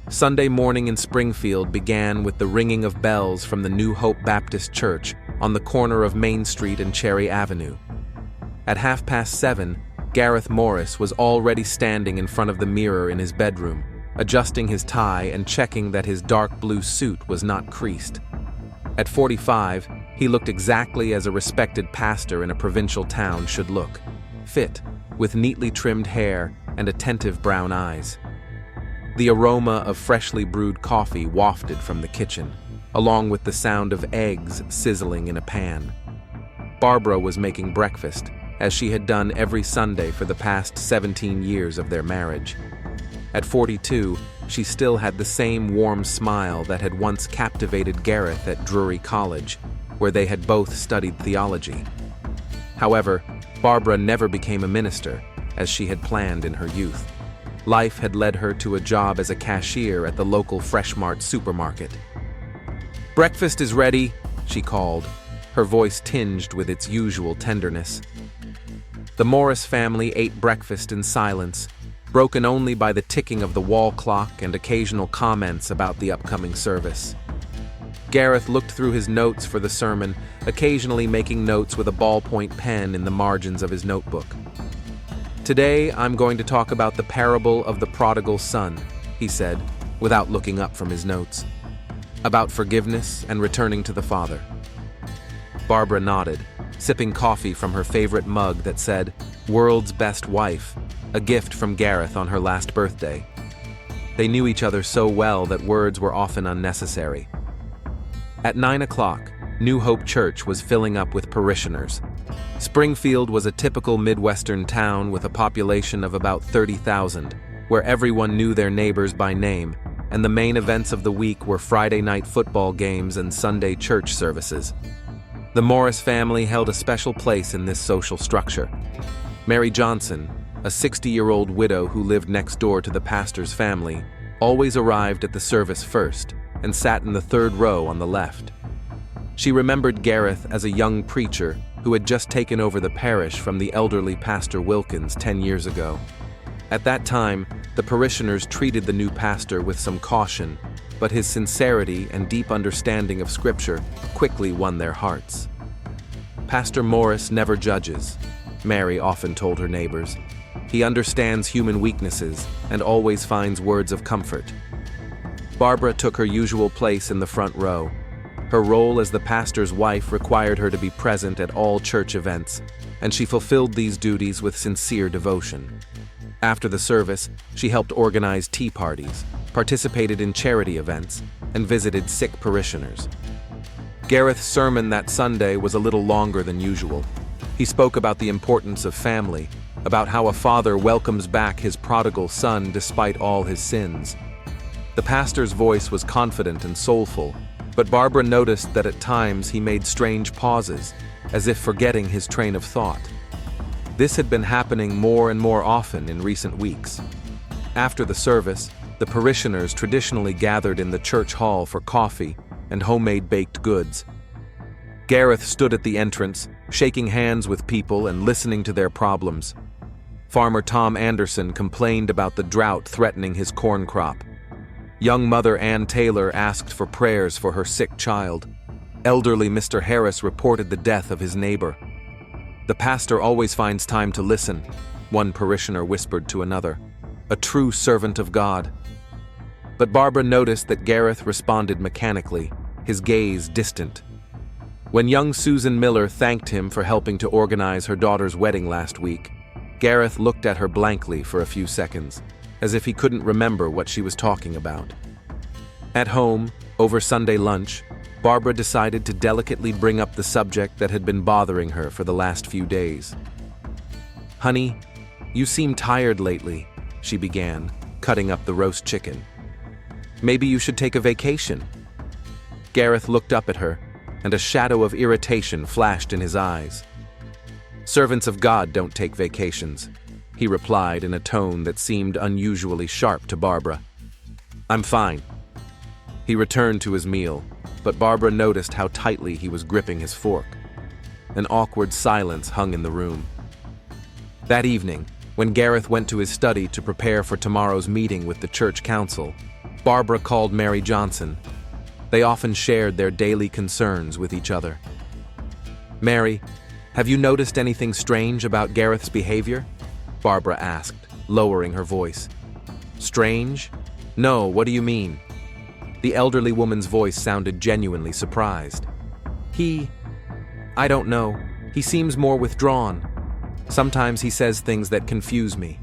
Sunday morning in Springfield began with the ringing of bells from the New Hope Baptist Church on the corner of Main Street and Cherry Avenue. At 7:30, Gareth Morris was already standing in front of the mirror in his bedroom, adjusting his tie and checking that his dark blue suit was not creased. At 45, he looked exactly as a respected pastor in a provincial town should look, fit, with neatly trimmed hair and attentive brown eyes. The aroma of freshly brewed coffee wafted from the kitchen, along with the sound of eggs sizzling in a pan. Barbara was making breakfast, as she had done every Sunday for the past 17 years of their marriage. At 42, she still had the same warm smile that had once captivated Gareth at Drury College, where they had both studied theology. However, Barbara never became a minister, as she had planned in her youth. Life had led her to a job as a cashier at the local Fresh Mart supermarket. "Breakfast is ready," she called, her voice tinged with its usual tenderness. The Morris family ate breakfast in silence, broken only by the ticking of the wall clock and occasional comments about the upcoming service. Gareth looked through his notes for the sermon, occasionally making notes with a ballpoint pen in the margins of his notebook. "Today, I'm going to talk about the parable of the prodigal son," he said, without looking up from his notes. "About forgiveness and returning to the Father." Barbara nodded, sipping coffee from her favorite mug that said, "World's Best Wife," a gift from Gareth on her last birthday. They knew each other so well that words were often unnecessary. At 9 o'clock, New Hope Church was filling up with parishioners. Springfield was a typical Midwestern town with a population of about 30,000, where everyone knew their neighbors by name, and the main events of the week were Friday night football games and Sunday church services. The Morris family held a special place in this social structure. Mary Johnson, a 60-year-old widow who lived next door to the pastor's family, always arrived at the service first and sat in the third row on the left. She remembered Gareth as a young preacher who had just taken over the parish from the elderly Pastor Wilkins 10 years ago. At that time, the parishioners treated the new pastor with some caution, but his sincerity and deep understanding of Scripture quickly won their hearts. "Pastor Morris never judges," Mary often told her neighbors. "He understands human weaknesses and always finds words of comfort." Barbara took her usual place in the front row. Her role as the pastor's wife required her to be present at all church events, and she fulfilled these duties with sincere devotion. After the service, she helped organize tea parties, participated in charity events, and visited sick parishioners. Gareth's sermon that Sunday was a little longer than usual. He spoke about the importance of family, about how a father welcomes back his prodigal son despite all his sins. The pastor's voice was confident and soulful, but Barbara noticed that at times he made strange pauses, as if forgetting his train of thought. This had been happening more and more often in recent weeks. After the service, the parishioners traditionally gathered in the church hall for coffee and homemade baked goods. Gareth stood at the entrance, shaking hands with people and listening to their problems. Farmer Tom Anderson complained about the drought threatening his corn crop. Young mother Ann Taylor asked for prayers for her sick child. Elderly Mr. Harris reported the death of his neighbor. "The pastor always finds time to listen," one parishioner whispered to another. "A true servant of God." But Barbara noticed that Gareth responded mechanically, his gaze distant. When young Susan Miller thanked him for helping to organize her daughter's wedding last week, Gareth looked at her blankly for a few seconds, as if he couldn't remember what she was talking about. At home, over Sunday lunch, Barbara decided to delicately bring up the subject that had been bothering her for the last few days. "Honey, you seem tired lately," she began, cutting up the roast chicken. "Maybe you should take a vacation." Gareth looked up at her, and a shadow of irritation flashed in his eyes. "Servants of God don't take vacations," he replied in a tone that seemed unusually sharp to Barbara. "I'm fine." He returned to his meal, but Barbara noticed how tightly he was gripping his fork. An awkward silence hung in the room. That evening, when Gareth went to his study to prepare for tomorrow's meeting with the church council, Barbara called Mary Johnson. They often shared their daily concerns with each other. "Mary, have you noticed anything strange about Gareth's behavior?" Barbara asked, lowering her voice. "Strange? No, what do you mean?" The elderly woman's voice sounded genuinely surprised. I don't know. He seems more withdrawn. Sometimes he says things that confuse me."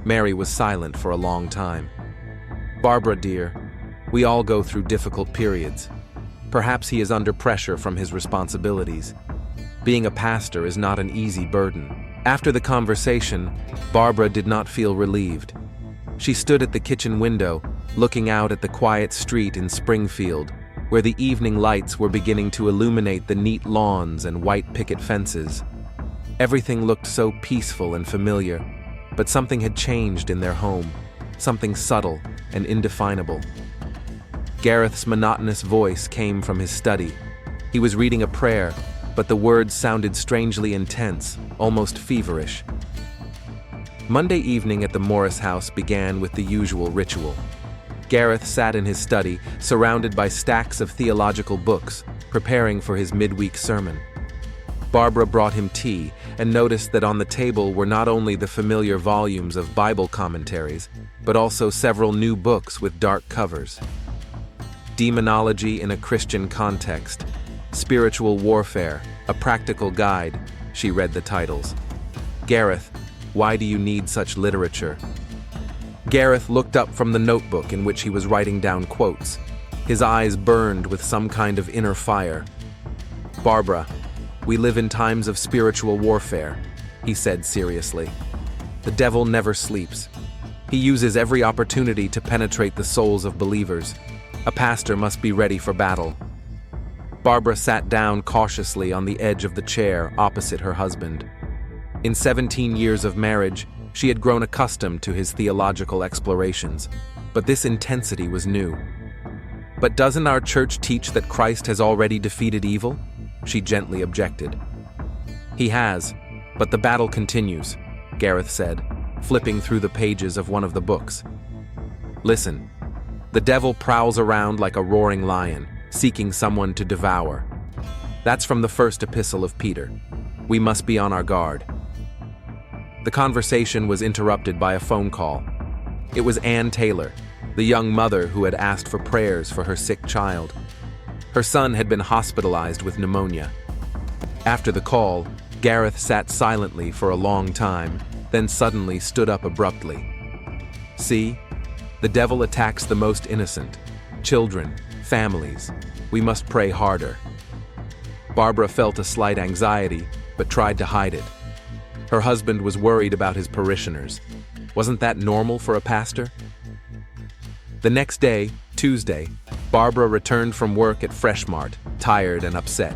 Mary was silent for a long time. "Barbara, dear, we all go through difficult periods. Perhaps he is under pressure from his responsibilities. Being a pastor is not an easy burden." After the conversation, Barbara did not feel relieved. She stood at the kitchen window, looking out at the quiet street in Springfield, where the evening lights were beginning to illuminate the neat lawns and white picket fences. Everything looked so peaceful and familiar, but something had changed in their home, something subtle and indefinable. Gareth's monotonous voice came from his study. He was reading a prayer, but the words sounded strangely intense, almost feverish. Monday evening at the Morris house began with the usual ritual. Gareth sat in his study, surrounded by stacks of theological books, preparing for his midweek sermon. Barbara brought him tea and noticed that on the table were not only the familiar volumes of Bible commentaries, but also several new books with dark covers. Demonology in a Christian Context, Spiritual Warfare, A Practical Guide, she read the titles. "Gareth, why do you need such literature?" Gareth looked up from the notebook in which he was writing down quotes. His eyes burned with some kind of inner fire. "Barbara, we live in times of spiritual warfare," he said seriously. "The devil never sleeps. He uses every opportunity to penetrate the souls of believers. A pastor must be ready for battle." Barbara sat down cautiously on the edge of the chair opposite her husband. In 17 years of marriage, she had grown accustomed to his theological explorations, but this intensity was new. "But doesn't our church teach that Christ has already defeated evil?" she gently objected. "He has, but the battle continues," Gareth said, flipping through the pages of one of the books. "Listen, the devil prowls around like a roaring lion, seeking someone to devour. That's from the first epistle of Peter. We must be on our guard." The conversation was interrupted by a phone call. It was Ann Taylor, the young mother who had asked for prayers for her sick child. Her son had been hospitalized with pneumonia. After the call, Gareth sat silently for a long time, then suddenly stood up abruptly. "See, the devil attacks the most innocent, children, families. We must pray harder." Barbara felt a slight anxiety, but tried to hide it. Her husband was worried about his parishioners. Wasn't that normal for a pastor? The next day, Tuesday, Barbara returned from work at Freshmart, tired and upset.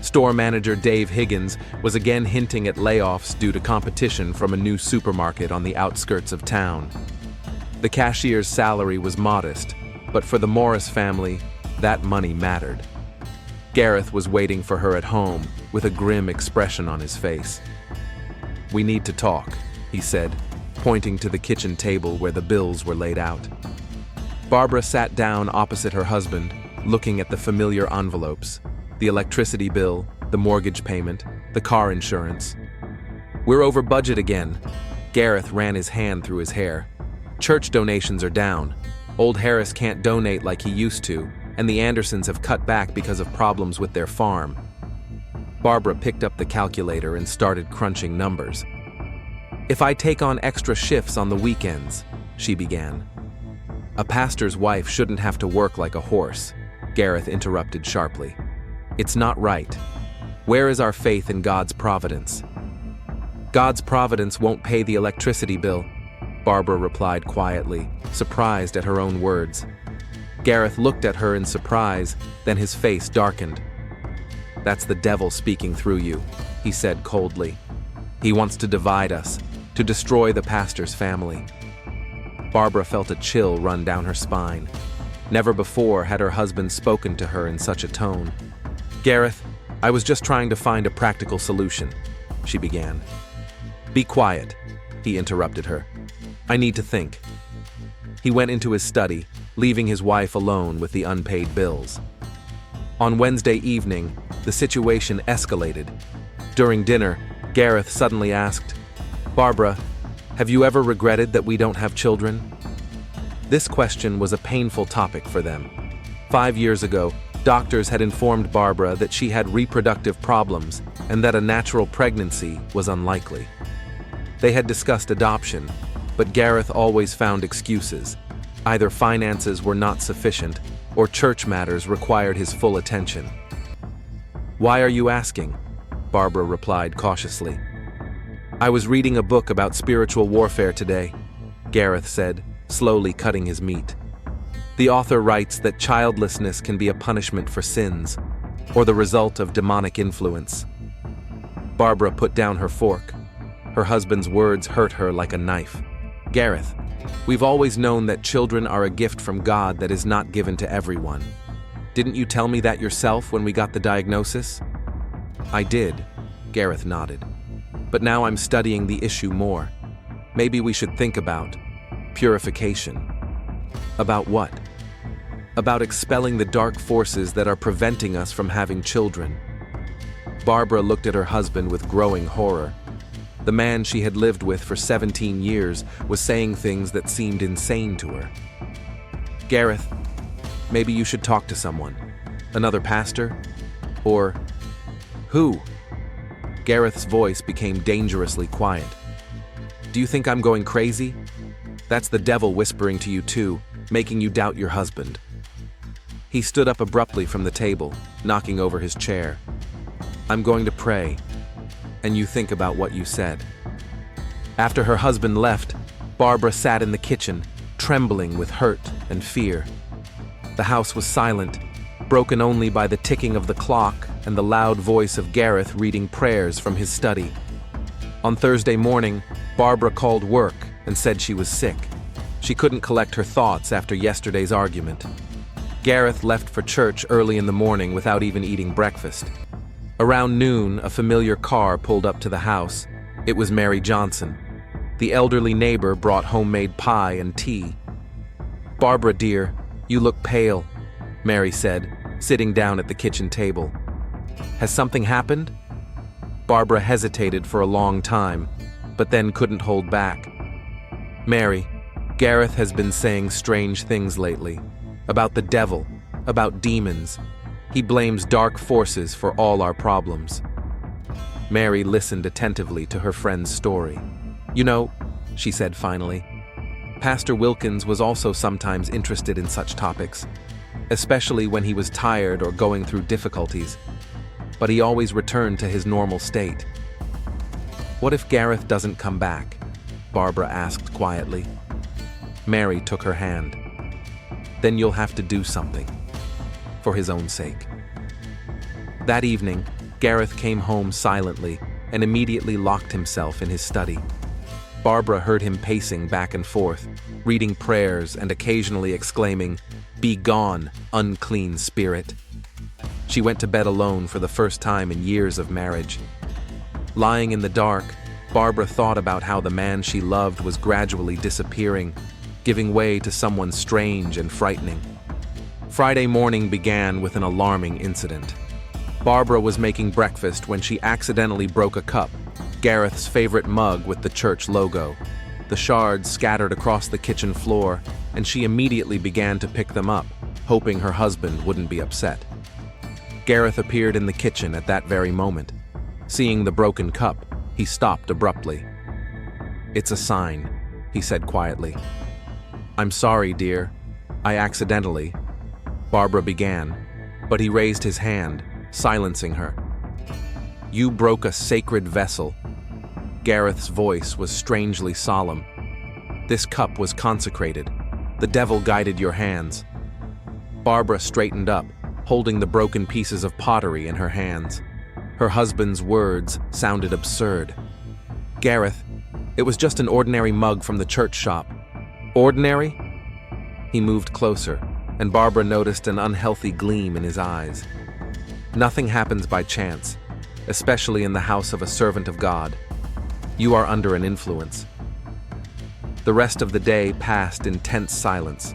Store manager Dave Higgins was again hinting at layoffs due to competition from a new supermarket on the outskirts of town. The cashier's salary was modest, but for the Morris family, that money mattered. Gareth was waiting for her at home with a grim expression on his face. "We need to talk," he said, pointing to the kitchen table where the bills were laid out. Barbara sat down opposite her husband, looking at the familiar envelopes, the electricity bill, the mortgage payment, the car insurance. "We're over budget again." Gareth ran his hand through his hair. "Church donations are down. Old Harris can't donate like he used to, and the Andersons have cut back because of problems with their farm." Barbara picked up the calculator and started crunching numbers. "If I take on extra shifts on the weekends," she began. "A pastor's wife shouldn't have to work like a horse," Gareth interrupted sharply. "It's not right. Where is our faith in God's providence?" "God's providence won't pay the electricity bill," Barbara replied quietly, surprised at her own words. Gareth looked at her in surprise, then his face darkened. "That's the devil speaking through you," he said coldly. "He wants to divide us, to destroy the pastor's family." Barbara felt a chill run down her spine. Never before had her husband spoken to her in such a tone. "Gareth, I was just trying to find a practical solution," she began. "Be quiet," he interrupted her. "I need to think." He went into his study, leaving his wife alone with the unpaid bills. On Wednesday evening, the situation escalated. During dinner, Gareth suddenly asked, "Barbara, have you ever regretted that we don't have children?" This question was a painful topic for them. 5 years ago, doctors had informed Barbara that she had reproductive problems and that a natural pregnancy was unlikely. They had discussed adoption, but Gareth always found excuses. Either finances were not sufficient, or church matters required his full attention. "Why are you asking?" Barbara replied cautiously. "I was reading a book about spiritual warfare today," Gareth said, slowly cutting his meat. "The author writes that childlessness can be a punishment for sins, or the result of demonic influence." Barbara put down her fork. Her husband's words hurt her like a knife. "Gareth, we've always known that children are a gift from God that is not given to everyone. Didn't you tell me that yourself when we got the diagnosis?" "I did," Gareth nodded. "But now I'm studying the issue more. Maybe we should think about purification." "About what?" "About expelling the dark forces that are preventing us from having children." Barbara looked at her husband with growing horror. The man she had lived with for 17 years was saying things that seemed insane to her. "Gareth, maybe you should talk to someone. Another pastor? Or who?" Gareth's voice became dangerously quiet. "Do you think I'm going crazy? That's the devil whispering to you too, making you doubt your husband." He stood up abruptly from the table, knocking over his chair. "I'm going to pray, and you think about what you said." After her husband left, Barbara sat in the kitchen, trembling with hurt and fear. The house was silent, broken only by the ticking of the clock and the loud voice of Gareth reading prayers from his study. On Thursday morning, Barbara called work and said she was sick. She couldn't collect her thoughts after yesterday's argument. Gareth left for church early in the morning without even eating breakfast. Around noon, a familiar car pulled up to the house. It was Mary Johnson. The elderly neighbor brought homemade pie and tea. "Barbara, dear, you look pale," Mary said, sitting down at the kitchen table. "Has something happened?" Barbara hesitated for a long time, but then couldn't hold back. "Mary, Gareth has been saying strange things lately. About the devil, about demons. He blames dark forces for all our problems." Mary listened attentively to her friend's story. "You know," she said finally, "Pastor Wilkins was also sometimes interested in such topics, especially when he was tired or going through difficulties. But he always returned to his normal state." "What if Gareth doesn't come back?" Barbara asked quietly. Mary took her hand. "Then you'll have to do something, for his own sake." That evening, Gareth came home silently and immediately locked himself in his study. Barbara heard him pacing back and forth, reading prayers and occasionally exclaiming, "Be gone, unclean spirit." She went to bed alone for the first time in years of marriage. Lying in the dark, Barbara thought about how the man she loved was gradually disappearing, giving way to someone strange and frightening. Friday morning began with an alarming incident. Barbara was making breakfast when she accidentally broke a cup, Gareth's favorite mug with the church logo. The shards scattered across the kitchen floor, and she immediately began to pick them up, hoping her husband wouldn't be upset. Gareth appeared in the kitchen at that very moment. Seeing the broken cup, he stopped abruptly. "It's a sign," he said quietly. "I'm sorry, dear. I accidentally—" Barbara began, but he raised his hand, silencing her. "You broke a sacred vessel." Gareth's voice was strangely solemn. "This cup was consecrated. The devil guided your hands." Barbara straightened up, holding the broken pieces of pottery in her hands. Her husband's words sounded absurd. "Gareth, it was just an ordinary mug from the church shop." "Ordinary?" He moved closer, and Barbara noticed an unhealthy gleam in his eyes. "Nothing happens by chance, especially in the house of a servant of God. You are under an influence." The rest of the day passed in tense silence.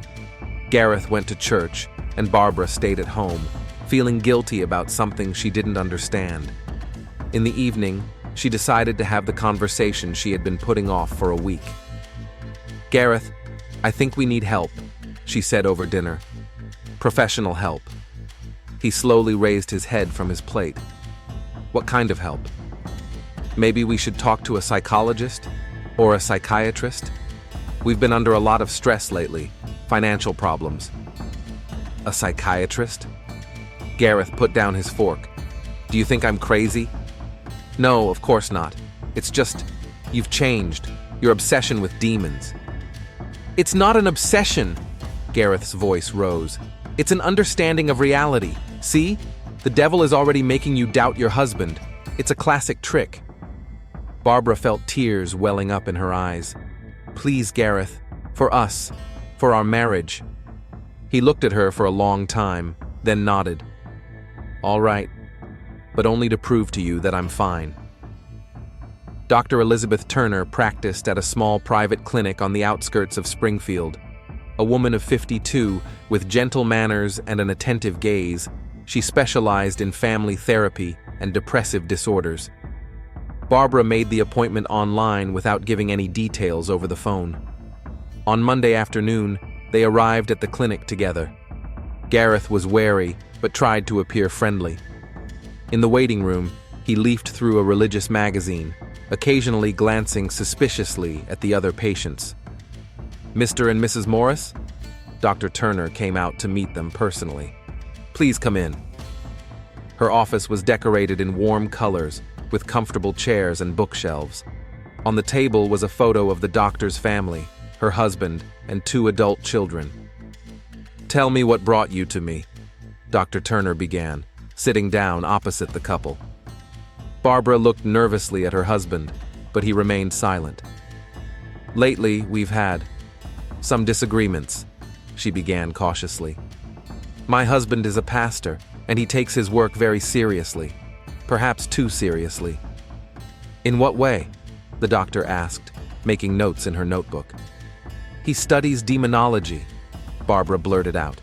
Gareth went to church, and Barbara stayed at home, feeling guilty about something she didn't understand. In the evening, she decided to have the conversation she had been putting off for a week. "Gareth, I think we need help," she said over dinner. "Professional help." He slowly raised his head from his plate. "What kind of help? Maybe we should talk to a psychologist or a psychiatrist? We've been under a lot of stress lately, financial problems." "A psychiatrist?" Gareth put down his fork. "Do you think I'm crazy?" "No, of course not. It's just, you've changed. Your obsession with demons." "It's not an obsession," Gareth's voice rose. "It's an understanding of reality. See? The devil is already making you doubt your husband. It's a classic trick." Barbara felt tears welling up in her eyes. "Please, Gareth, for us, for our marriage." He looked at her for a long time, then nodded. "All right, but only to prove to you that I'm fine." Dr. Elizabeth Turner practiced at a small private clinic on the outskirts of Springfield. A woman of 52, with gentle manners and an attentive gaze, she specialized in family therapy and depressive disorders. Barbara made the appointment online without giving any details over the phone. On Monday afternoon, they arrived at the clinic together. Gareth was wary, but tried to appear friendly. In the waiting room, he leafed through a religious magazine, occasionally glancing suspiciously at the other patients. "Mr. and Mrs. Morris?" Dr. Turner came out to meet them personally. "Please come in." Her office was decorated in warm colors, with comfortable chairs and bookshelves. On the table was a photo of the doctor's family, her husband, and 2 adult children. "Tell me what brought you to me," Dr. Turner began, sitting down opposite the couple. Barbara looked nervously at her husband, but he remained silent. "Lately, we've had some disagreements," she began cautiously. "My husband is a pastor, and he takes his work very seriously, perhaps too seriously." "In what way?" the doctor asked, making notes in her notebook. "He studies demonology," Barbara blurted out,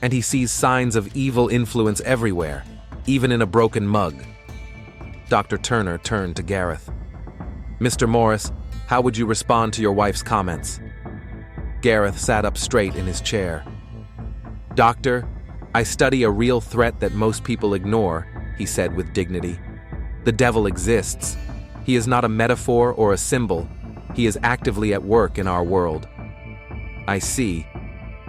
"and he sees signs of evil influence everywhere, even in a broken mug." Dr. Turner turned to Gareth. "Mr. Morris, how would you respond to your wife's comments?" Gareth sat up straight in his chair. "Doctor, I study a real threat that most people ignore," he said with dignity. "The devil exists. He is not a metaphor or a symbol. He is actively at work in our world." "I see.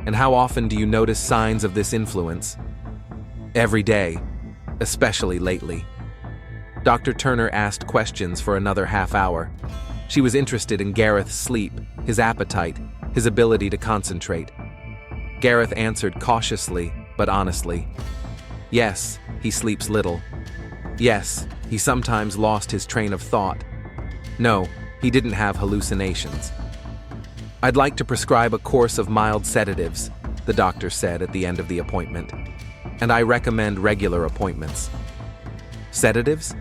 And how often do you notice signs of this influence?" "Every day, especially lately." Dr. Turner asked questions for another half hour. She was interested in Gareth's sleep, his appetite, his ability to concentrate. Gareth answered cautiously, but honestly. "Yes, he sleeps little. Yes, he sometimes lost his train of thought. No, he didn't have hallucinations." "I'd like to prescribe a course of mild sedatives," the doctor said at the end of the appointment. "And I recommend regular appointments." "Sedatives?"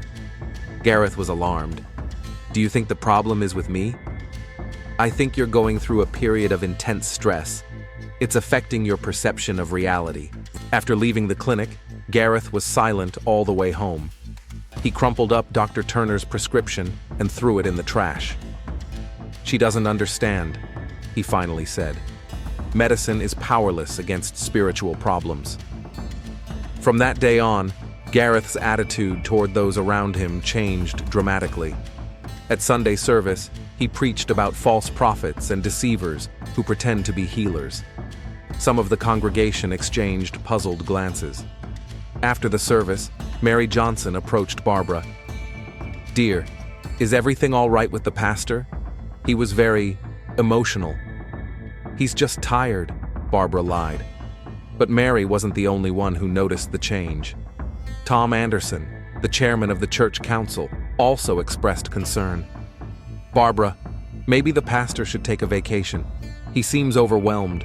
Gareth was alarmed. "Do you think the problem is with me?" "I think you're going through a period of intense stress. It's affecting your perception of reality." After leaving the clinic, Gareth was silent all the way home. He crumpled up Dr. Turner's prescription and threw it in the trash. "She doesn't understand," he finally said. "Medicine is powerless against spiritual problems." From that day on, Gareth's attitude toward those around him changed dramatically. At Sunday service, he preached about false prophets and deceivers who pretend to be healers. Some of the congregation exchanged puzzled glances. After the service, Mary Johnson approached Barbara. "Dear, is everything all right with the pastor? He was very emotional." "He's just tired," Barbara lied. But Mary wasn't the only one who noticed the change. Tom Anderson, the chairman of the church council, also expressed concern. "Barbara, maybe the pastor should take a vacation. He seems overwhelmed."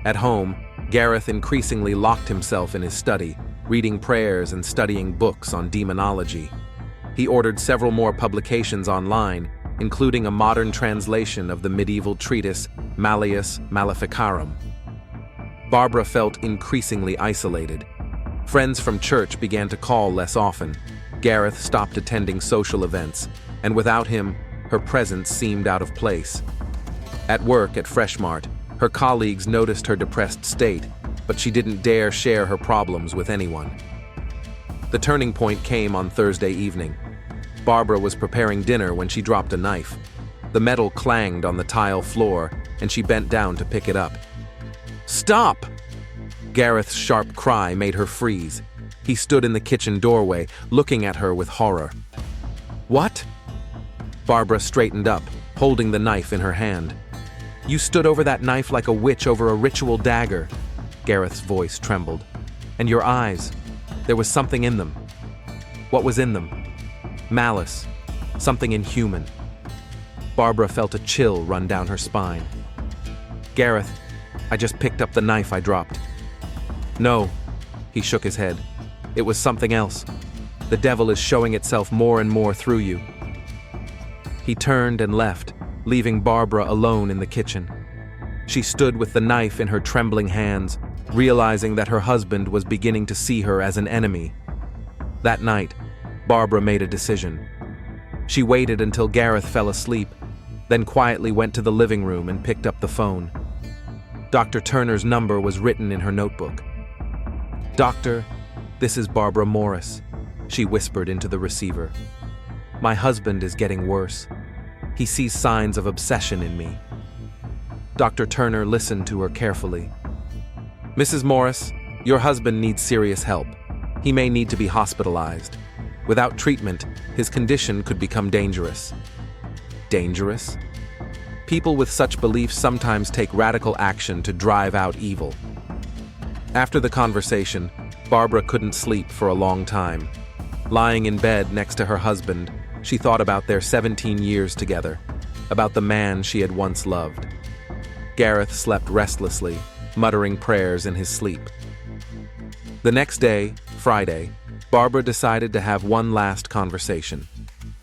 At home, Gareth increasingly locked himself in his study, reading prayers and studying books on demonology. He ordered several more publications online, including a modern translation of the medieval treatise Malleus Maleficarum. Barbara felt increasingly isolated. Friends from church began to call less often. Gareth stopped attending social events, and without him, her presence seemed out of place. At work at Freshmart, her colleagues noticed her depressed state, but she didn't dare share her problems with anyone. The turning point came on Thursday evening. Barbara was preparing dinner when she dropped a knife. The metal clanged on the tile floor, and she bent down to pick it up. "Stop!" Gareth's sharp cry made her freeze. He stood in the kitchen doorway, looking at her with horror. "What?" Barbara straightened up, holding the knife in her hand. "You stood over that knife like a witch over a ritual dagger." Gareth's voice trembled. "And your eyes, there was something in them." "What was in them?" "Malice. Something inhuman." Barbara felt a chill run down her spine. "Gareth, I just picked up the knife I dropped." "No," he shook his head. "It was something else. The devil is showing itself more and more through you." He turned and left, leaving Barbara alone in the kitchen. She stood with the knife in her trembling hands, realizing that her husband was beginning to see her as an enemy. That night, Barbara made a decision. She waited until Gareth fell asleep, then quietly went to the living room and picked up the phone. Dr. Turner's number was written in her notebook. "Doctor, this is Barbara Morris," she whispered into the receiver. "My husband is getting worse. He sees signs of obsession in me." Dr. Turner listened to her carefully. "Mrs. Morris, your husband needs serious help. He may need to be hospitalized. Without treatment, his condition could become dangerous." Dangerous? People with such beliefs sometimes take radical action to drive out evil. After the conversation, Barbara couldn't sleep for a long time. Lying in bed next to her husband, she thought about their 17 years together, about the man she had once loved. Gareth slept restlessly, muttering prayers in his sleep. The next day, Friday, Barbara decided to have one last conversation.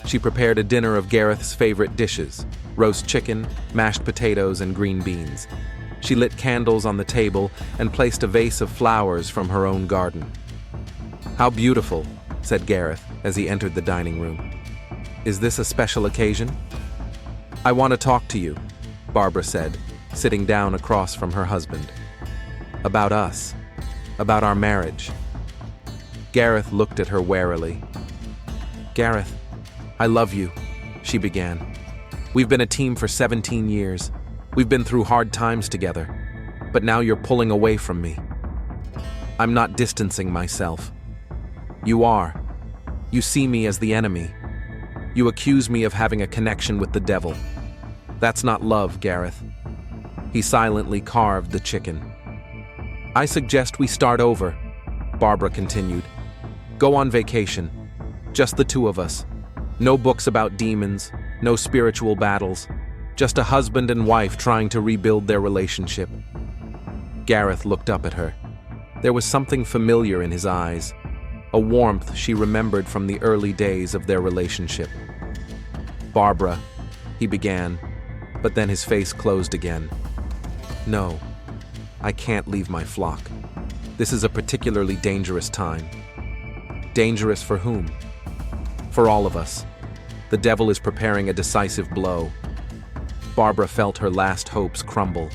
She prepared a dinner of Gareth's favorite dishes: roast chicken, mashed potatoes, and green beans. She lit candles on the table and placed a vase of flowers from her own garden. "How beautiful," said Gareth as he entered the dining room. "Is this a special occasion?" "I want to talk to you," Barbara said, sitting down across from her husband. "About us. About our marriage." Gareth looked at her warily. "Gareth, I love you," she began. "We've been a team for 17 years. We've been through hard times together. But now you're pulling away from me." "I'm not distancing myself." "You are. You see me as the enemy. You accuse me of having a connection with the devil. That's not love, Gareth." He silently carved the chicken. "I suggest we start over," Barbara continued. "Go on vacation. Just the two of us. No books about demons, no spiritual battles. Just a husband and wife trying to rebuild their relationship." Gareth looked up at her. There was something familiar in his eyes, a warmth she remembered from the early days of their relationship. "Barbara," he began, but then his face closed again. "No, I can't leave my flock. This is a particularly dangerous time." "Dangerous for whom?" "For all of us. The devil is preparing a decisive blow." Barbara felt her last hopes crumble.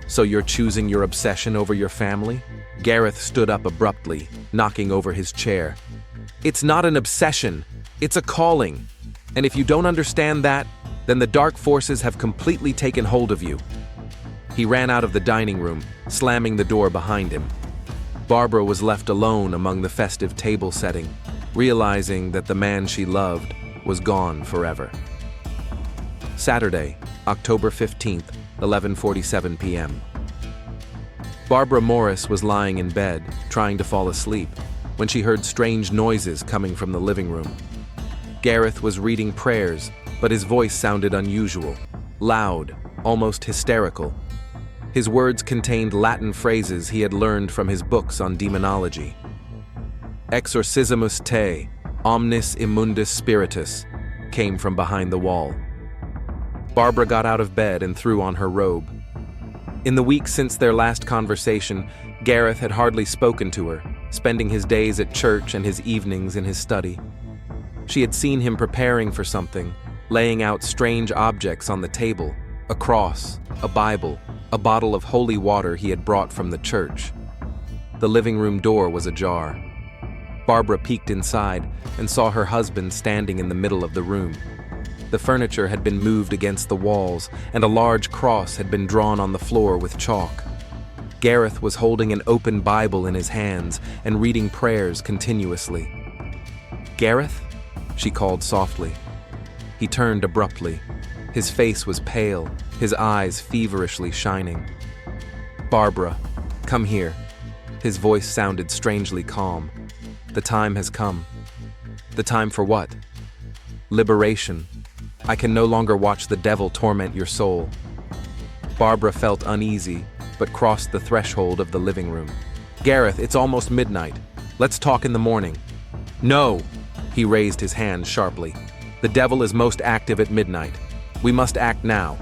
"So you're choosing your obsession over your family?" Gareth stood up abruptly, knocking over his chair. "It's not an obsession. It's a calling. And if you don't understand that, then the dark forces have completely taken hold of you." He ran out of the dining room, slamming the door behind him. Barbara was left alone among the festive table setting, realizing that the man she loved was gone forever. Saturday, October 15th, 11:47 p.m. Barbara Morris was lying in bed, trying to fall asleep, when she heard strange noises coming from the living room. Gareth was reading prayers, but his voice sounded unusual, loud, almost hysterical. His words contained Latin phrases he had learned from his books on demonology. "Exorcismus te, omnis immundus spiritus," came from behind the wall. Barbara got out of bed and threw on her robe. In the weeks since their last conversation, Gareth had hardly spoken to her, spending his days at church and his evenings in his study. She had seen him preparing for something, laying out strange objects on the table, a cross, a Bible, a bottle of holy water he had brought from the church. The living room door was ajar. Barbara peeked inside and saw her husband standing in the middle of the room. The furniture had been moved against the walls, and a large cross had been drawn on the floor with chalk. Gareth was holding an open Bible in his hands and reading prayers continuously. "Gareth?" she called softly. He turned abruptly. His face was pale, his eyes feverishly shining. "Barbara, come here." His voice sounded strangely calm. "The time has come." "The time for what?" "Liberation. I can no longer watch the devil torment your soul." Barbara felt uneasy, but crossed the threshold of the living room. "Gareth, it's almost midnight. Let's talk in the morning." "No!" He raised his hand sharply. "The devil is most active at midnight. We must act now."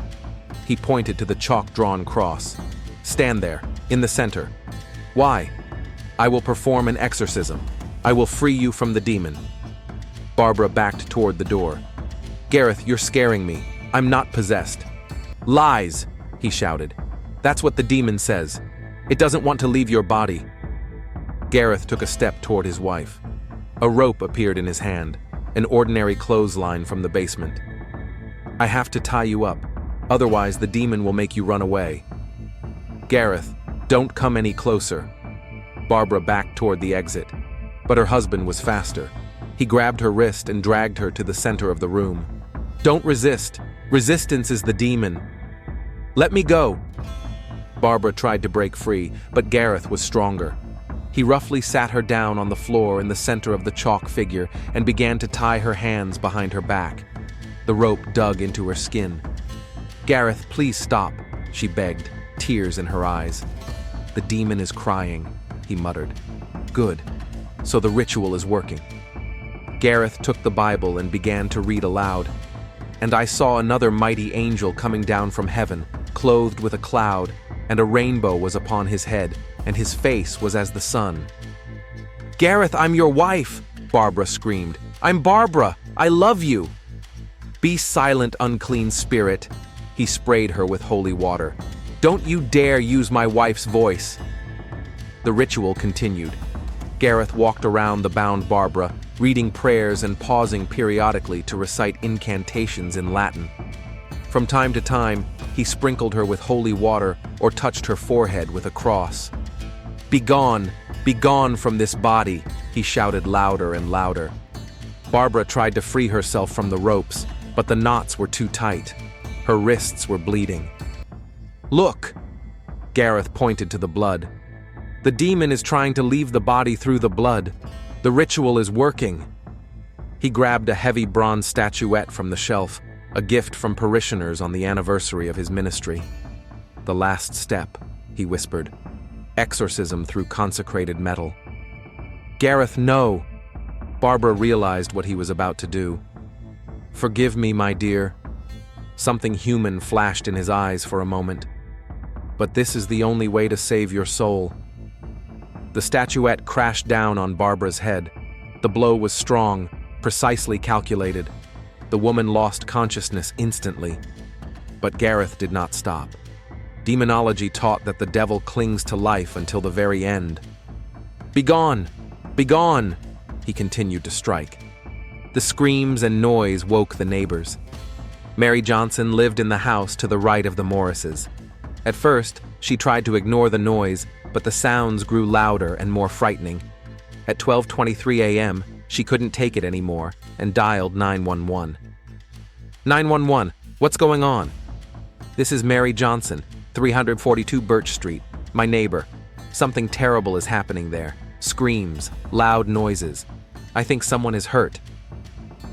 He pointed to the chalk-drawn cross. "Stand there, in the center." "Why?" "I will perform an exorcism. I will free you from the demon." Barbara backed toward the door. "Gareth, you're scaring me. I'm not possessed." "Lies!" he shouted. "That's what the demon says. It doesn't want to leave your body." Gareth took a step toward his wife. A rope appeared in his hand, an ordinary clothesline from the basement. "I have to tie you up, otherwise the demon will make you run away." "Gareth, don't come any closer." Barbara backed toward the exit, but her husband was faster. He grabbed her wrist and dragged her to the center of the room. "Don't resist. Resistance is the demon." "Let me go." Barbara tried to break free, but Gareth was stronger. He roughly sat her down on the floor in the center of the chalk figure and began to tie her hands behind her back. The rope dug into her skin. "Gareth, please stop," she begged, tears in her eyes. "The demon is crying," he muttered. "Good. So the ritual is working." Gareth took the Bible and began to read aloud. "And I saw another mighty angel coming down from heaven, clothed with a cloud, and a rainbow was upon his head, and his face was as the sun." "Gareth, I'm your wife!" Barbara screamed. "I'm Barbara! I love you!" "Be silent, unclean spirit!" He sprayed her with holy water. "Don't you dare use my wife's voice!" The ritual continued. Gareth walked around the bound Barbara, reading prayers and pausing periodically to recite incantations in Latin. From time to time, he sprinkled her with holy water or touched her forehead with a cross. "Begone! Begone from this body!" he shouted louder and louder. Barbara tried to free herself from the ropes, but the knots were too tight. Her wrists were bleeding. "Look!" Gareth pointed to the blood. "The demon is trying to leave the body through the blood. The ritual is working." He grabbed a heavy bronze statuette from the shelf, a gift from parishioners on the anniversary of his ministry. "The last step," he whispered. "Exorcism through consecrated metal." "Gareth, no!" Barbara realized what he was about to do. "Forgive me, my dear." Something human flashed in his eyes for a moment. "But this is the only way to save your soul." The statuette crashed down on Barbara's head. The blow was strong, precisely calculated. The woman lost consciousness instantly. But Gareth did not stop. Demonology taught that the devil clings to life until the very end. "Begone! Begone!" He continued to strike. The screams and noise woke the neighbors. Mary Johnson lived in the house to the right of the Morrises. At first, she tried to ignore the noise, but the sounds grew louder and more frightening. At 12:23 a.m., she couldn't take it anymore and dialed 911. 911, what's going on? "This is Mary Johnson, 342 Birch Street, my neighbor. Something terrible is happening there. Screams, loud noises. I think someone is hurt.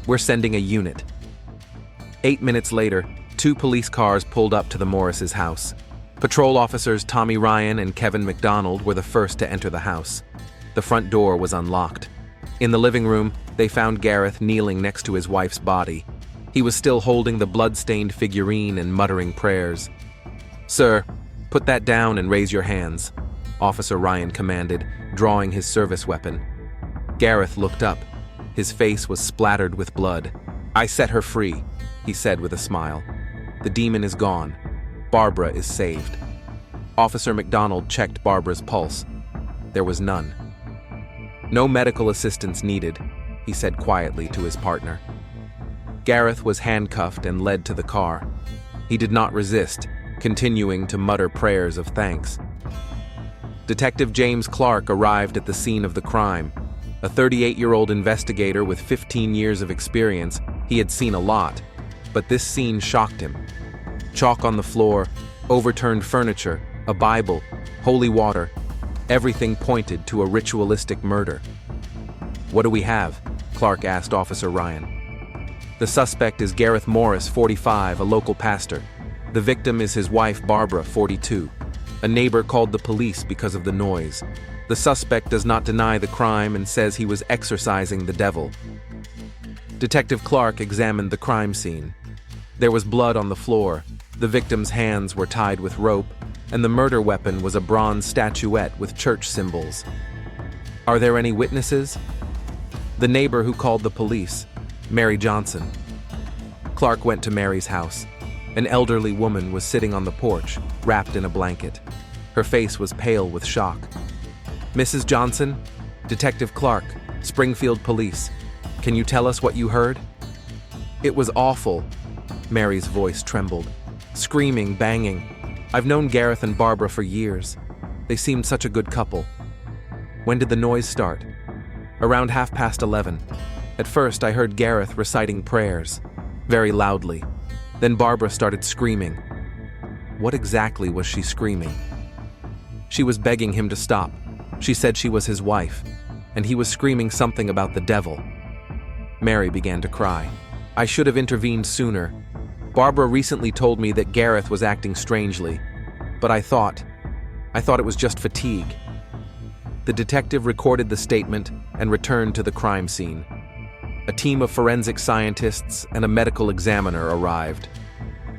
We're sending a unit." 8 minutes later, 2 police cars pulled up to the Morrises' house. Patrol officers Tommy Ryan and Kevin McDonald were the first to enter the house. The front door was unlocked. In the living room, they found Gareth kneeling next to his wife's body. He was still holding the blood-stained figurine and muttering prayers. "Sir, "Put that down and raise your hands," Officer Ryan commanded, drawing his service weapon. Gareth looked up. His face was splattered with blood. "I set her free," he said with a smile. "The demon is gone. Barbara is saved." Officer McDonald checked Barbara's pulse. There was none. "No medical assistance needed," he said quietly to his partner. Gareth was handcuffed and led to the car. He did not resist, continuing to mutter prayers of thanks. Detective James Clark arrived at the scene of the crime. A 38-year-old investigator with 15 years of experience, he had seen a lot, but this scene shocked him. Chalk on the floor, overturned furniture, a Bible, holy water, everything pointed to a ritualistic murder. "What do we have?" Clark asked Officer Ryan. "The suspect is Gareth Morris, 45, a local pastor. The victim is his wife, Barbara, 42. A neighbor called the police because of the noise. The suspect does not deny the crime and says he was exorcising the devil." Detective Clark examined the crime scene. There was blood on the floor, the victim's hands were tied with rope, and the murder weapon was a bronze statuette with church symbols. "Are there any witnesses?" "The neighbor who called the police, Mary Johnson." Clark went to Mary's house. An elderly woman was sitting on the porch, wrapped in a blanket. Her face was pale with shock. "Mrs. Johnson? Detective Clark, Springfield Police. Can you tell us what you heard?" "It was awful." Mary's voice trembled. "Screaming, banging. I've known Gareth and Barbara for years. They seemed such a good couple." "When did the noise start?" "Around 11:30. At first I heard Gareth reciting prayers, very loudly. Then Barbara started screaming." "What exactly was she screaming?" "She was begging him to stop. She said she was his wife, and he was screaming something about the devil." Mary began to cry. "I should have intervened sooner. Barbara recently told me that Gareth was acting strangely, but I thought it was just fatigue." The detective recorded the statement and returned to the crime scene. A team of forensic scientists and a medical examiner arrived.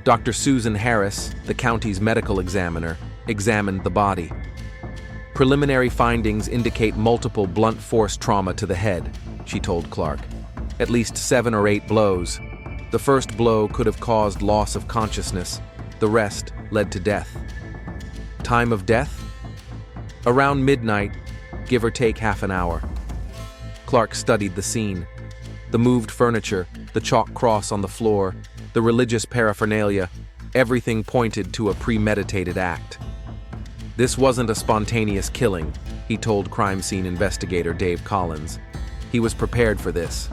Dr. Susan Harris, the county's medical examiner, examined the body. "Preliminary findings indicate multiple blunt force trauma to the head," she told Clark. "At least 7 or 8 blows. The first blow could have caused loss of consciousness. The rest led to death." "Time of death?" "Around midnight, give or take half an hour." Clark studied the scene. The moved furniture, the chalk cross on the floor, the religious paraphernalia, everything pointed to a premeditated act. "This wasn't a spontaneous killing," he told crime scene investigator Dave Collins. "He was prepared for this."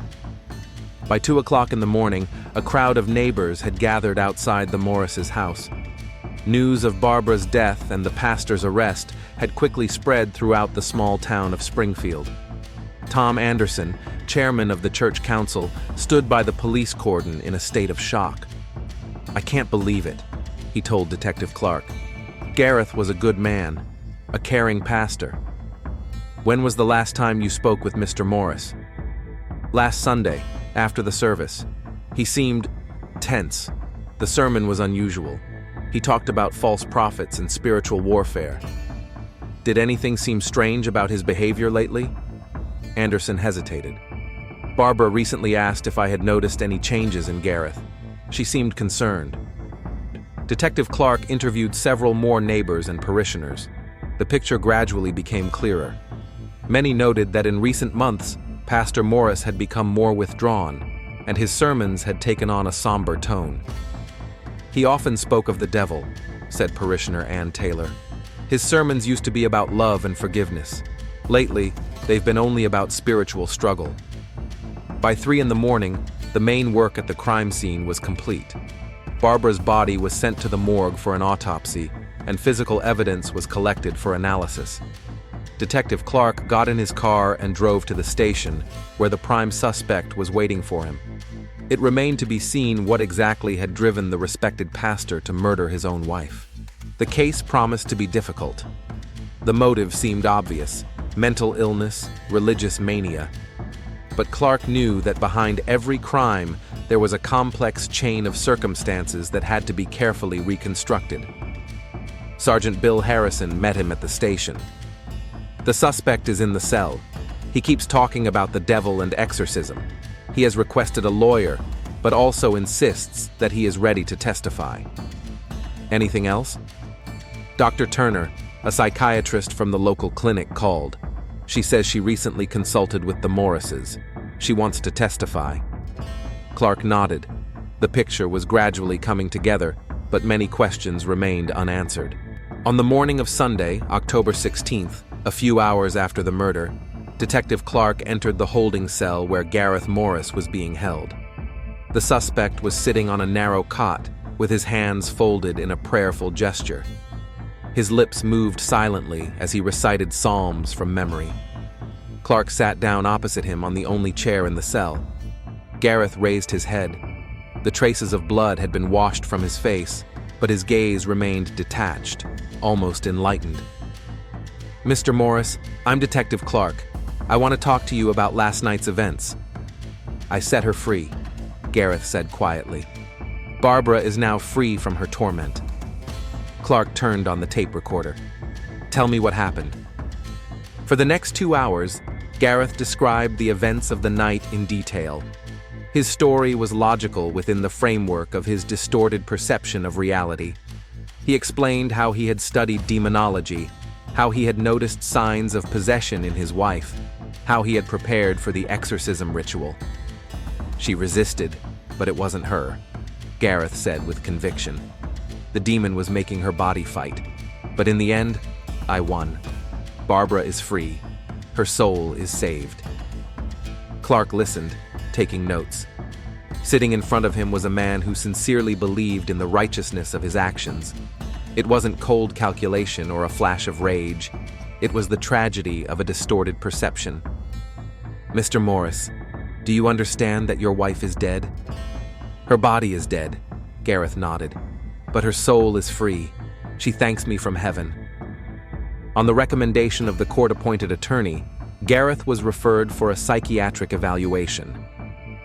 By 2 o'clock in the morning, a crowd of neighbors had gathered outside the Morrises' house. News of Barbara's death and the pastor's arrest had quickly spread throughout the small town of Springfield. Tom Anderson, chairman of the church council, stood by the police cordon in a state of shock. "I can't believe it," he told Detective Clark. "Gareth was a good man, a caring pastor." "When was the last time you spoke with Mr. Morris?" "Last Sunday, after the service. He seemed tense. The sermon was unusual. He talked about false prophets and spiritual warfare." "Did anything seem strange about his behavior lately?" Anderson hesitated. "Barbara recently asked if I had noticed any changes in Gareth. She seemed concerned." Detective Clark interviewed several more neighbors and parishioners. The picture gradually became clearer. Many noted that in recent months, Pastor Morris had become more withdrawn, and his sermons had taken on a somber tone. "He often spoke of the devil," said parishioner Ann Taylor. "His sermons used to be about love and forgiveness. Lately, they've been only about spiritual struggle." By 3 in the morning, the main work at the crime scene was complete. Barbara's body was sent to the morgue for an autopsy, and physical evidence was collected for analysis. Detective Clark got in his car and drove to the station, where the prime suspect was waiting for him. It remained to be seen what exactly had driven the respected pastor to murder his own wife. The case promised to be difficult. The motive seemed obvious: mental illness, religious mania. But Clark knew that behind every crime, there was a complex chain of circumstances that had to be carefully reconstructed. Sergeant Bill Harrison met him at the station. The suspect is in the cell. He keeps talking about the devil and exorcism. He has requested a lawyer, but also insists that he is ready to testify. Anything else? Dr. Turner, a psychiatrist from the local clinic, called. She says she recently consulted with the Morrises. She wants to testify. Clark nodded. The picture was gradually coming together, but many questions remained unanswered. On the morning of Sunday, October 16th, a few hours after the murder, Detective Clark entered the holding cell where Gareth Morris was being held. The suspect was sitting on a narrow cot, with his hands folded in a prayerful gesture. His lips moved silently as he recited psalms from memory. Clark sat down opposite him on the only chair in the cell. Gareth raised his head. The traces of blood had been washed from his face, but his gaze remained detached, almost enlightened. "Mr. Morris, I'm Detective Clark. I want to talk to you about last night's events." "I set her free," Gareth said quietly. "Barbara is now free from her torment." Clark turned on the tape recorder. "Tell me what happened." For the next 2 hours, Gareth described the events of the night in detail. His story was logical within the framework of his distorted perception of reality. He explained how he had studied demonology, how he had noticed signs of possession in his wife, how he had prepared for the exorcism ritual. "She resisted, but it wasn't her," Gareth said with conviction. "The demon was making her body fight. But in the end, I won. Barbara is free. Her soul is saved." Clark listened, taking notes. Sitting in front of him was a man who sincerely believed in the righteousness of his actions. It wasn't cold calculation or a flash of rage. It was the tragedy of a distorted perception. "Mr. Morris, do you understand that your wife is dead?" "Her body is dead," Gareth nodded. "But her soul is free. She thanks me from heaven." On the recommendation of the court-appointed attorney, Gareth was referred for a psychiatric evaluation.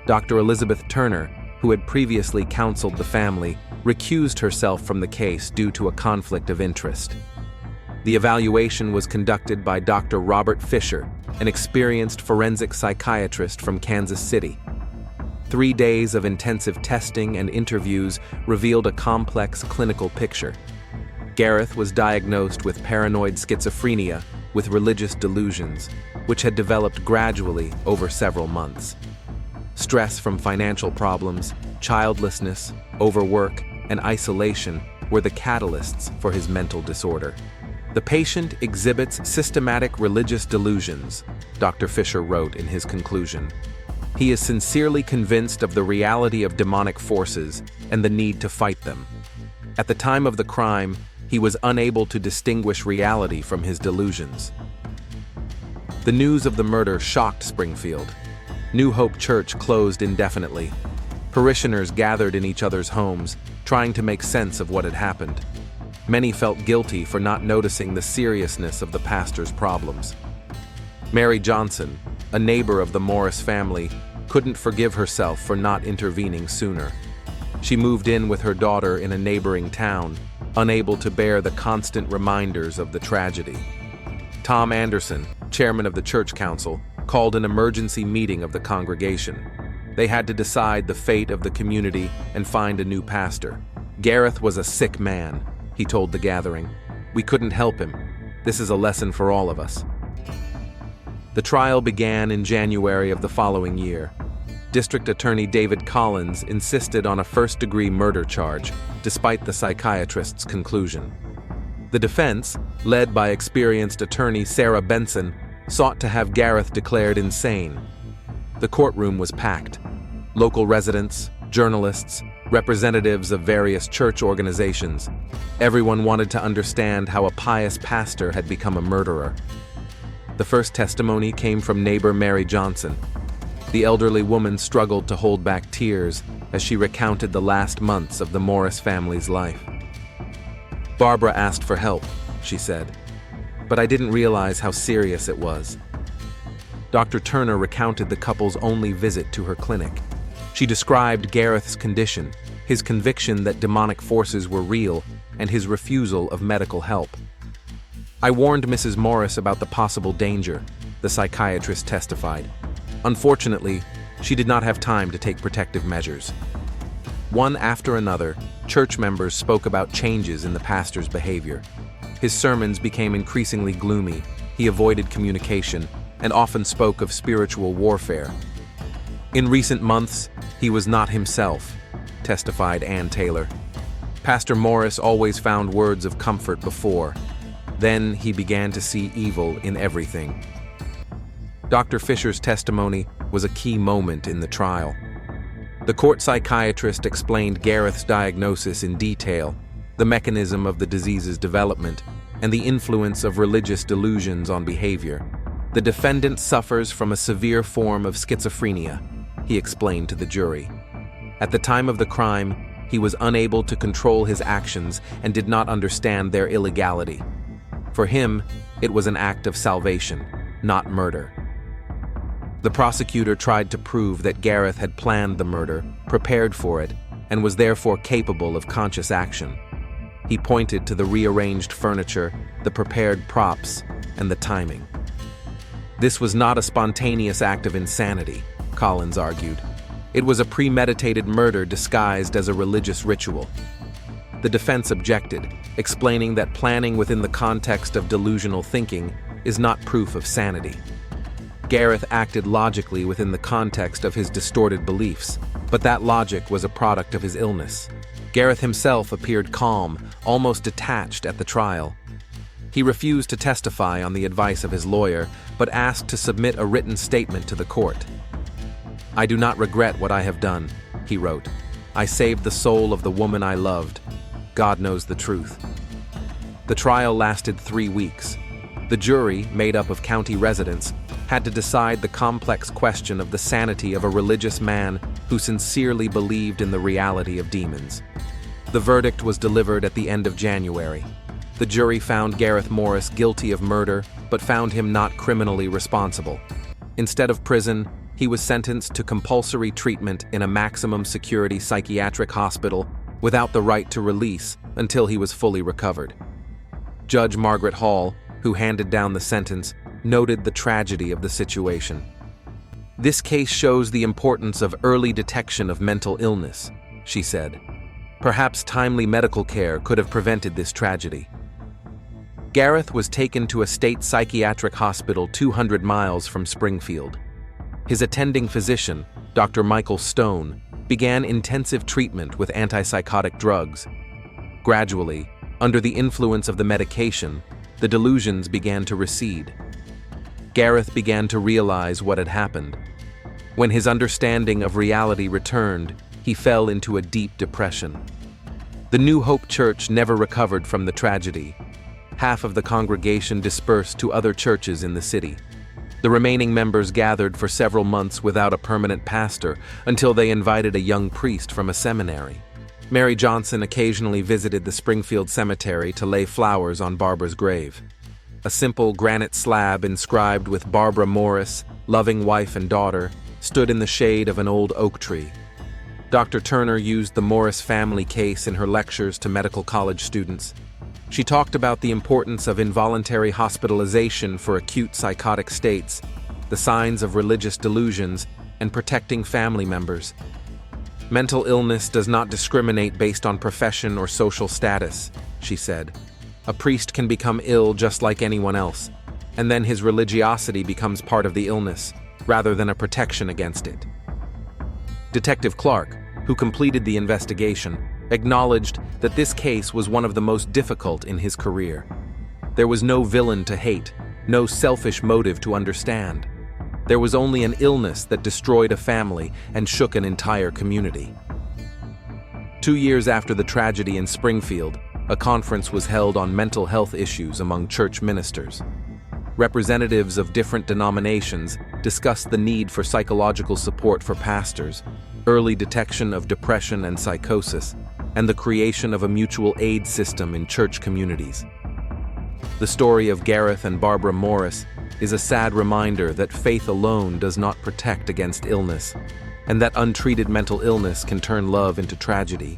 Dr. Elizabeth Turner, who had previously counseled the family, recused herself from the case due to a conflict of interest. The evaluation was conducted by Dr. Robert Fisher, an experienced forensic psychiatrist from Kansas City. 3 days of intensive testing and interviews revealed a complex clinical picture. Gareth was diagnosed with paranoid schizophrenia with religious delusions, which had developed gradually over several months. Stress from financial problems, childlessness, overwork, and isolation were the catalysts for his mental disorder. "The patient exhibits systematic religious delusions," Dr. Fisher wrote in his conclusion. "He is sincerely convinced of the reality of demonic forces and the need to fight them. At the time of the crime, he was unable to distinguish reality from his delusions." The news of the murder shocked Springfield. New Hope Church closed indefinitely. Parishioners gathered in each other's homes, trying to make sense of what had happened. Many felt guilty for not noticing the seriousness of the pastor's problems. Mary Johnson, a neighbor of the Morris family, couldn't forgive herself for not intervening sooner. She moved in with her daughter in a neighboring town, unable to bear the constant reminders of the tragedy. Tom Anderson, chairman of the church council, called an emergency meeting of the congregation. They had to decide the fate of the community and find a new pastor. "Gareth was a sick man," he told the gathering. "We couldn't help him. This is a lesson for all of us." The trial began in January of the following year. District Attorney David Collins insisted on a first-degree murder charge, despite the psychiatrist's conclusion. The defense, led by experienced attorney Sarah Benson, sought to have Gareth declared insane. The courtroom was packed. Local residents, journalists, representatives of various church organizations. Everyone wanted to understand how a pious pastor had become a murderer. The first testimony came from neighbor Mary Johnson. The elderly woman struggled to hold back tears as she recounted the last months of the Morris family's life. "Barbara asked for help," she said, "but I didn't realize how serious it was." Dr. Turner recounted the couple's only visit to her clinic. She described Gareth's condition, his conviction that demonic forces were real, and his refusal of medical help. "I warned Mrs. Morris about the possible danger," the psychiatrist testified. "Unfortunately, she did not have time to take protective measures." One after another, church members spoke about changes in the pastor's behavior. His sermons became increasingly gloomy, he avoided communication, and often spoke of spiritual warfare. "In recent months, he was not himself," testified Ann Taylor. "Pastor Morris always found words of comfort before. Then he began to see evil in everything." Dr. Fisher's testimony was a key moment in the trial. The court psychiatrist explained Gareth's diagnosis in detail, the mechanism of the disease's development, and the influence of religious delusions on behavior. "The defendant suffers from a severe form of schizophrenia," he explained to the jury. "At the time of the crime, he was unable to control his actions and did not understand their illegality. For him, it was an act of salvation, not murder." The prosecutor tried to prove that Gareth had planned the murder, prepared for it, and was therefore capable of conscious action. He pointed to the rearranged furniture, the prepared props, and the timing. "This was not a spontaneous act of insanity," Collins argued. "It was a premeditated murder disguised as a religious ritual." The defense objected, explaining that planning within the context of delusional thinking is not proof of sanity. Gareth acted logically within the context of his distorted beliefs, but that logic was a product of his illness. Gareth himself appeared calm, almost detached at the trial. He refused to testify on the advice of his lawyer, but asked to submit a written statement to the court. "I do not regret what I have done," he wrote. "I saved the soul of the woman I loved. God knows the truth." The trial lasted 3 weeks. The jury, made up of county residents, had to decide the complex question of the sanity of a religious man who sincerely believed in the reality of demons. The verdict was delivered at the end of January. The jury found Gareth Morris guilty of murder, but found him not criminally responsible. Instead of prison, he was sentenced to compulsory treatment in a maximum security psychiatric hospital without the right to release until he was fully recovered. Judge Margaret Hall, who handed down the sentence, noted the tragedy of the situation. "This case shows the importance of early detection of mental illness," she said. "Perhaps timely medical care could have prevented this tragedy." Gareth was taken to a state psychiatric hospital 200 miles from Springfield. His attending physician, Dr. Michael Stone, began intensive treatment with antipsychotic drugs. Gradually, under the influence of the medication, the delusions began to recede. Gareth began to realize what had happened. When his understanding of reality returned, he fell into a deep depression. The New Hope Church never recovered from the tragedy. Half of the congregation dispersed to other churches in the city. The remaining members gathered for several months without a permanent pastor until they invited a young priest from a seminary. Mary Johnson occasionally visited the Springfield Cemetery to lay flowers on Barbara's grave. A simple granite slab inscribed with Barbara Morris, loving wife and daughter, stood in the shade of an old oak tree. Dr. Turner used the Morris family case in her lectures to medical college students. She talked about the importance of involuntary hospitalization for acute psychotic states, the signs of religious delusions, and protecting family members. "Mental illness does not discriminate based on profession or social status," she said. "A priest can become ill just like anyone else, and then his religiosity becomes part of the illness, rather than a protection against it." Detective Clark, who completed the investigation, acknowledged that this case was one of the most difficult in his career. There was no villain to hate, no selfish motive to understand. There was only an illness that destroyed a family and shook an entire community. 2 years after the tragedy in Springfield, a conference was held on mental health issues among church ministers. Representatives of different denominations discussed the need for psychological support for pastors, early detection of depression and psychosis, and the creation of a mutual aid system in church communities. The story of Gareth and Barbara Morris is a sad reminder that faith alone does not protect against illness, and that untreated mental illness can turn love into tragedy.